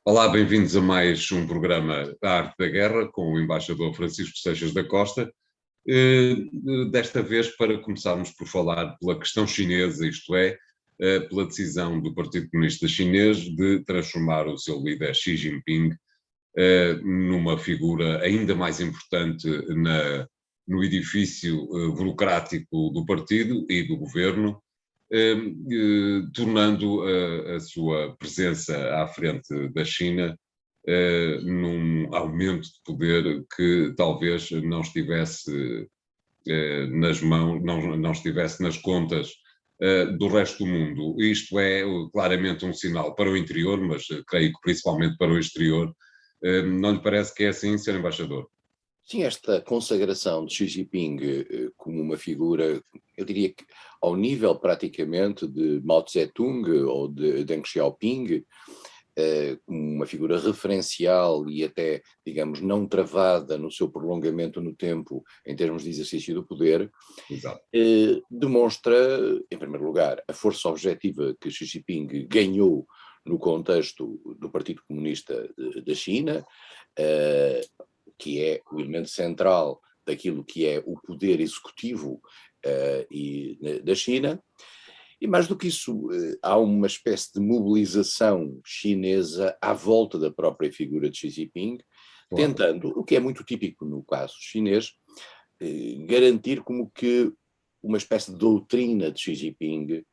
Olá, bem-vindos a mais um programa da Arte da Guerra com o embaixador Francisco Seixas da Costa. Desta vez para começarmos por falar pela questão chinesa, isto é, pela decisão do Partido Comunista Chinês de transformar o seu líder Xi Jinping numa figura ainda mais importante no edifício burocrático do partido e do governo, tornando a sua presença à frente da China num aumento de poder que talvez não estivesse nas mãos, não estivesse nas contas do resto do mundo. Isto é claramente um sinal para o interior, mas creio que principalmente para o exterior. Não lhe parece que é assim, Sr. Embaixador? Sim, esta consagração de Xi Jinping como uma figura, eu diria que ao nível praticamente de Mao Tse-tung ou de Deng Xiaoping, como uma figura referencial e até, digamos, não travada no seu prolongamento no tempo em termos de exercício do poder, Exato. demonstra, em primeiro lugar, a força objetiva que Xi Jinping ganhou no contexto do Partido Comunista da China, que é o elemento central daquilo que é o poder executivo da China. E mais do que isso, há uma espécie de mobilização chinesa à volta da própria figura de Xi Jinping, Claro. tentando, o que é muito típico no caso chinês, garantir como que uma espécie de doutrina de Xi Jinping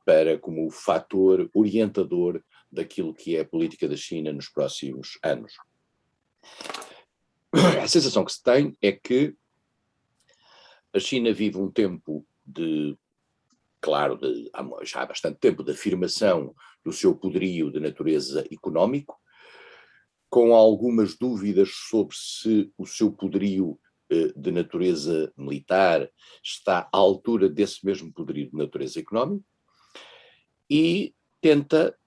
para como fator orientador daquilo que é a política da China nos próximos anos. A sensação que se tem é que a China vive um tempo já há bastante tempo, de afirmação do seu poderio de natureza económico, com algumas dúvidas sobre se o seu poderio de natureza militar está à altura desse mesmo poderio de natureza económica, e tenta,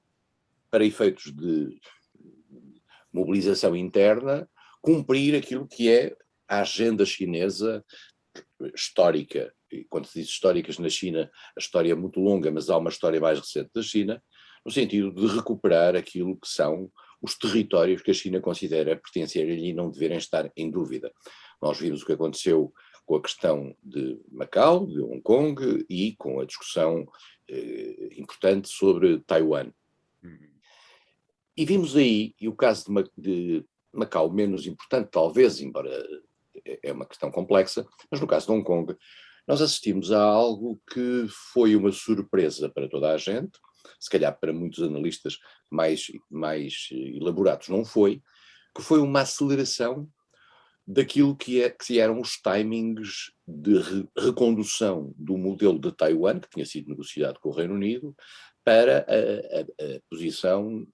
para efeitos de mobilização interna, cumprir aquilo que é a agenda chinesa histórica. E quando se diz históricas na China, a história é muito longa, mas há uma história mais recente da China, no sentido de recuperar aquilo que são os territórios que a China considera pertencerem e não deverem estar em dúvida. Nós vimos o que aconteceu com a questão de Macau, de Hong Kong, e com a discussão importante sobre Taiwan. E vimos aí, e o caso de Macau menos importante, talvez, embora é uma questão complexa, mas no caso de Hong Kong, nós assistimos a algo que foi uma surpresa para toda a gente, se calhar para muitos analistas mais elaborados não foi, que foi uma aceleração daquilo que eram os timings de recondução do modelo de Taiwan, que tinha sido negociado com o Reino Unido, para a posição,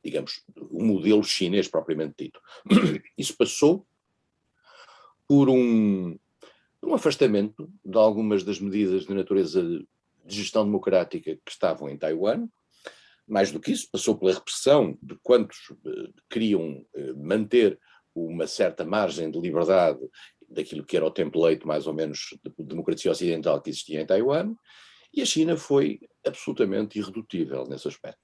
digamos, o modelo chinês propriamente dito. Isso passou por um afastamento de algumas das medidas de natureza de gestão democrática que estavam em Taiwan. Mais do que isso, passou pela repressão de quantos queriam manter uma certa margem de liberdade daquilo que era o template, mais ou menos, de democracia ocidental que existia em Taiwan, e a China foi absolutamente irredutível nesse aspecto.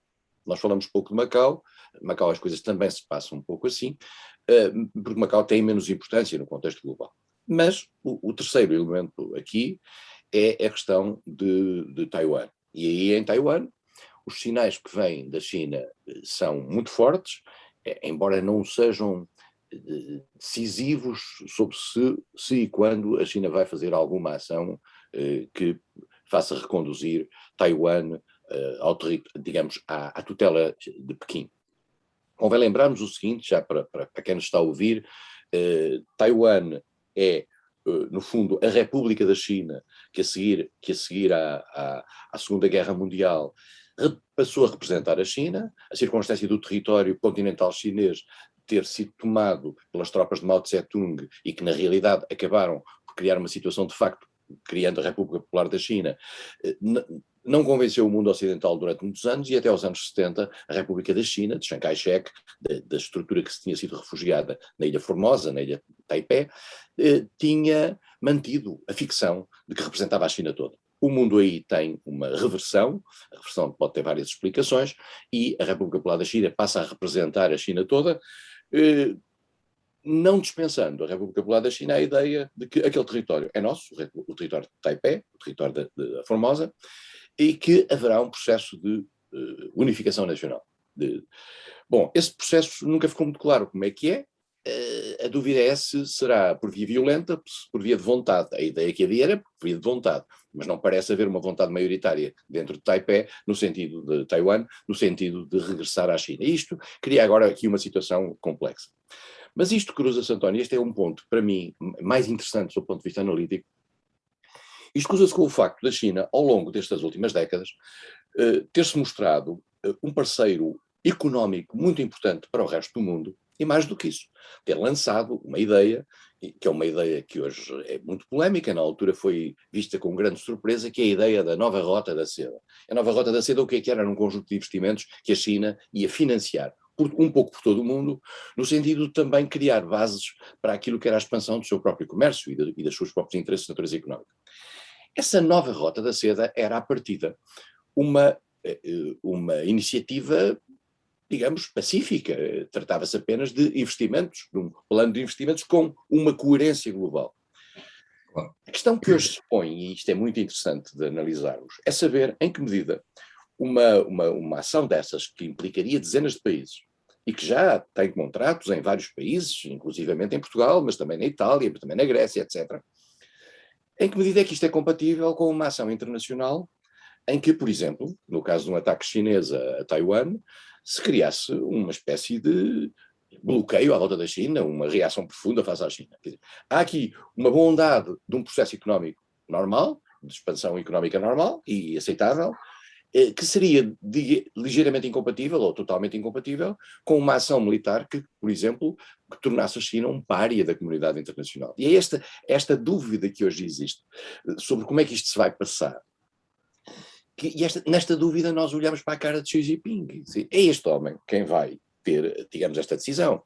Nós falamos pouco de Macau. Macau as coisas também se passam um pouco assim, porque Macau tem menos importância no contexto global. Mas o terceiro elemento aqui é a questão de Taiwan. E aí em Taiwan, os sinais que vêm da China são muito fortes, embora não sejam decisivos sobre se e quando a China vai fazer alguma ação que faça reconduzir Taiwan digamos, à tutela de Pequim. Convém lembrarmos o seguinte, já para quem nos está a ouvir, Taiwan é, no fundo, a República da China que a seguir à Segunda Guerra Mundial passou a representar a China. A circunstância do território continental chinês ter sido tomado pelas tropas de Mao Tse-tung e que na realidade acabaram por criar uma situação de facto, criando a República Popular da China, não convenceu o mundo ocidental durante muitos anos, e até aos anos 70 a República da China, de Chiang Kai-shek, da estrutura que se tinha sido refugiada na Ilha Formosa, na Ilha Taipei, tinha mantido a ficção de que representava a China toda. O mundo aí tem uma reversão, a reversão pode ter várias explicações, e a República Popular da China passa a representar a China toda, não dispensando a República Popular da China a ideia de que aquele território é nosso, o território de Taipei, o território da Formosa, e que haverá um processo de unificação nacional. Bom, esse processo nunca ficou muito claro como é que é. A dúvida é se será por via violenta, por via de vontade. A ideia que havia era por via de vontade, mas não parece haver uma vontade maioritária dentro de Taipei, no sentido de Taiwan, no sentido de regressar à China. E isto cria agora aqui uma situação complexa. Mas isto cruza-se, António, este é um ponto, para mim, mais interessante do ponto de vista analítico. Isto cruza-se com o facto da China, ao longo destas últimas décadas, ter-se mostrado um parceiro económico muito importante para o resto do mundo, e mais do que isso, ter lançado uma ideia, que é uma ideia que hoje é muito polémica, na altura foi vista com grande surpresa, que é a ideia da nova Rota da Seda. A nova Rota da Seda o que era? Era um conjunto de investimentos que a China ia financiar, um pouco por todo o mundo, no sentido de também criar bases para aquilo que era a expansão do seu próprio comércio e dos seus próprios interesses de natureza económica. Essa nova Rota da Seda era, à partida, uma iniciativa, digamos, pacífica. Tratava-se apenas de investimentos, de um plano de investimentos com uma coerência global. A questão que hoje se põe, e isto é muito interessante de analisarmos, é saber em que medida uma ação dessas, que implicaria dezenas de países, e que já tem contratos em vários países, inclusivamente em Portugal, mas também na Itália, mas também na Grécia, etc., em que medida é que isto é compatível com uma ação internacional em que, por exemplo, no caso de um ataque chinês a Taiwan, se criasse uma espécie de bloqueio à volta da China, uma reação profunda face à China. Quer dizer, há aqui uma bondade de um processo económico normal, de expansão económica normal e aceitável, que seria ligeiramente incompatível ou totalmente incompatível com uma ação militar que, por exemplo, que tornasse a China um pária da comunidade internacional. E é esta dúvida que hoje existe sobre como é que isto se vai passar. Nesta dúvida nós olhamos para a cara de Xi Jinping. É este homem quem vai ter, digamos, esta decisão.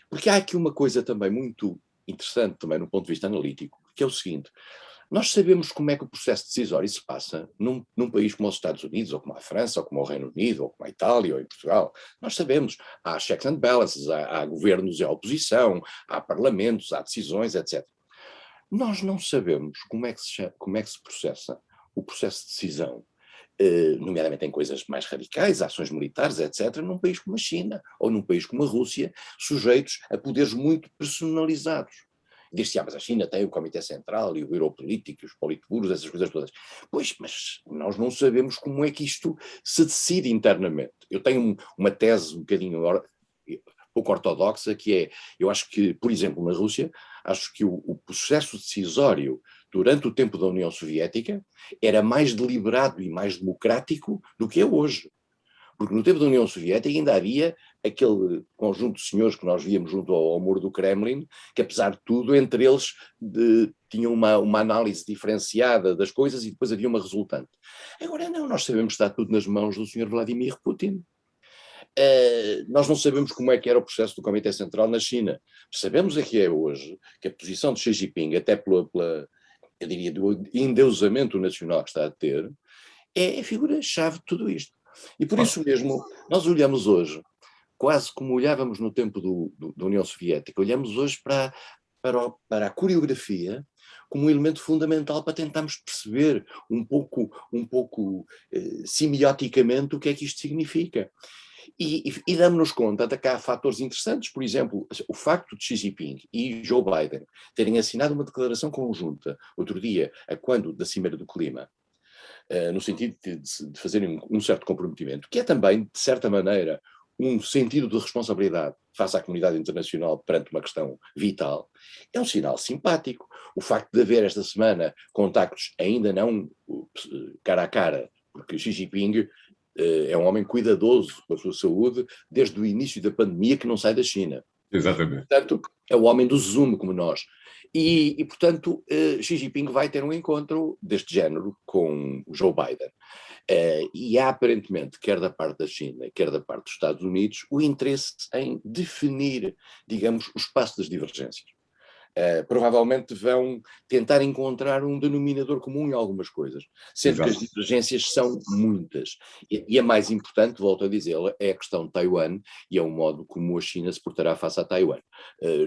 Porque há aqui uma coisa também muito interessante, também no ponto de vista analítico, que é o seguinte: nós sabemos como é que o processo decisório se passa num país como os Estados Unidos, ou como a França, ou como o Reino Unido, ou como a Itália, ou em Portugal. Nós sabemos, há checks and balances, há governos e oposição, há parlamentos, há decisões, etc. Nós não sabemos como é que se processa o processo de decisão, nomeadamente em coisas mais radicais, ações militares, etc., num país como a China, ou num país como a Rússia, sujeitos a poderes muito personalizados. Diz-se, mas a China tem o Comitê Central e o Bureau Político, os politburos, essas coisas todas. Pois, mas nós não sabemos como é que isto se decide internamente. Eu tenho uma tese um bocadinho pouco ortodoxa, que é, eu acho que, por exemplo, na Rússia, acho que o processo decisório durante o tempo da União Soviética era mais deliberado e mais democrático do que é hoje. Porque no tempo da União Soviética ainda havia aquele conjunto de senhores que nós víamos junto ao muro do Kremlin, que apesar de tudo, entre eles tinham uma análise diferenciada das coisas e depois havia uma resultante. Agora não, nós sabemos que está tudo nas mãos do Sr. Vladimir Putin. Nós não sabemos como é que era o processo do Comitê Central na China. Sabemos é que é hoje que a posição de Xi Jinping, até pela eu diria, do endeusamento nacional que está a ter, é a figura-chave de tudo isto. E por isso mesmo, nós olhamos hoje, quase como olhávamos no tempo da União Soviética, olhamos hoje para a coreografia como um elemento fundamental para tentarmos perceber um pouco semioticamente o que é que isto significa. E damos-nos conta de que há fatores interessantes, por exemplo, o facto de Xi Jinping e Joe Biden terem assinado uma declaração conjunta, outro dia, quando da Cimeira do Clima, no sentido de fazerem um certo comprometimento, que é também, de certa maneira, um sentido de responsabilidade face à comunidade internacional perante uma questão vital, é um sinal simpático. O facto de haver esta semana contactos ainda não cara a cara, porque Xi Jinping é um homem cuidadoso com a sua saúde desde o início da pandemia, que não sai da China. Exatamente. Portanto, é o homem do Zoom como nós. E portanto, Xi Jinping vai ter um encontro deste género com o Joe Biden. E há aparentemente, quer da parte da China, quer da parte dos Estados Unidos, o interesse em definir, digamos, o espaço das divergências. provavelmente vão tentar encontrar um denominador comum em algumas coisas, sendo que as divergências são muitas. E a mais importante, volto a dizê-la, é a questão de Taiwan e é o modo como a China se portará face a Taiwan.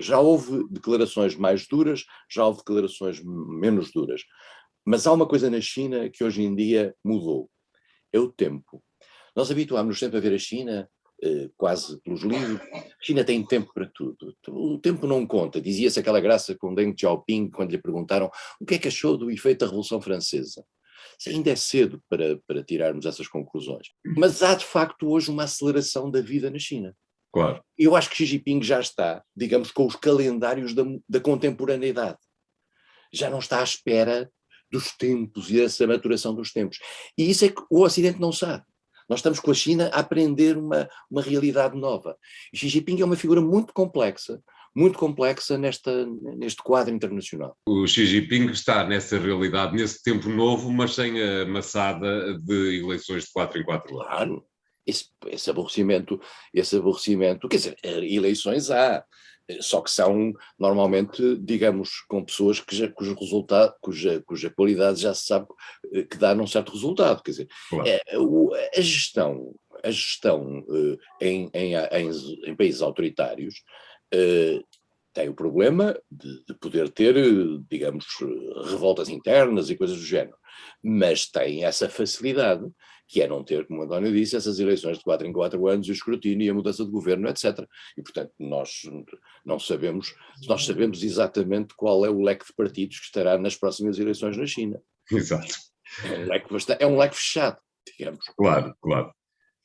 Já houve declarações mais duras, já houve declarações menos duras, mas há uma coisa na China que hoje em dia mudou, é o tempo. Nós habituámos-nos sempre a ver a China quase pelos livros. A China tem tempo para tudo. O tempo não conta. Dizia-se aquela graça com Deng Xiaoping quando lhe perguntaram o que é que achou do efeito da Revolução Francesa. Ainda é cedo para tirarmos essas conclusões. Mas há de facto hoje uma aceleração da vida na China. Claro. Eu acho que Xi Jinping já está, digamos, com os calendários da contemporaneidade. Já não está à espera dos tempos e dessa maturação dos tempos. E isso é que o Ocidente não sabe. Nós estamos com a China a aprender uma realidade nova. E Xi Jinping é uma figura muito complexa neste quadro internacional. O Xi Jinping está nessa realidade, nesse tempo novo, mas sem a maçada de eleições de 4 em 4 anos. Claro, esse aborrecimento, quer dizer, eleições há, só que são normalmente, digamos, com pessoas cuja qualidade já se sabe que dá num certo resultado, quer dizer, Claro. A gestão em países autoritários tem o problema de poder ter, digamos, revoltas internas e coisas do género, mas tem essa facilidade, que é não ter, como o António disse, essas eleições de 4 em 4 anos, o escrutínio e a mudança de governo, etc. E, portanto, nós sabemos exatamente qual é o leque de partidos que estará nas próximas eleições na China. Exato. É um leque fechado, digamos. Claro, claro.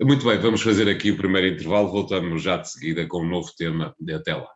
Muito bem, vamos fazer aqui o primeiro intervalo, voltamos já de seguida com um novo tema. Até lá.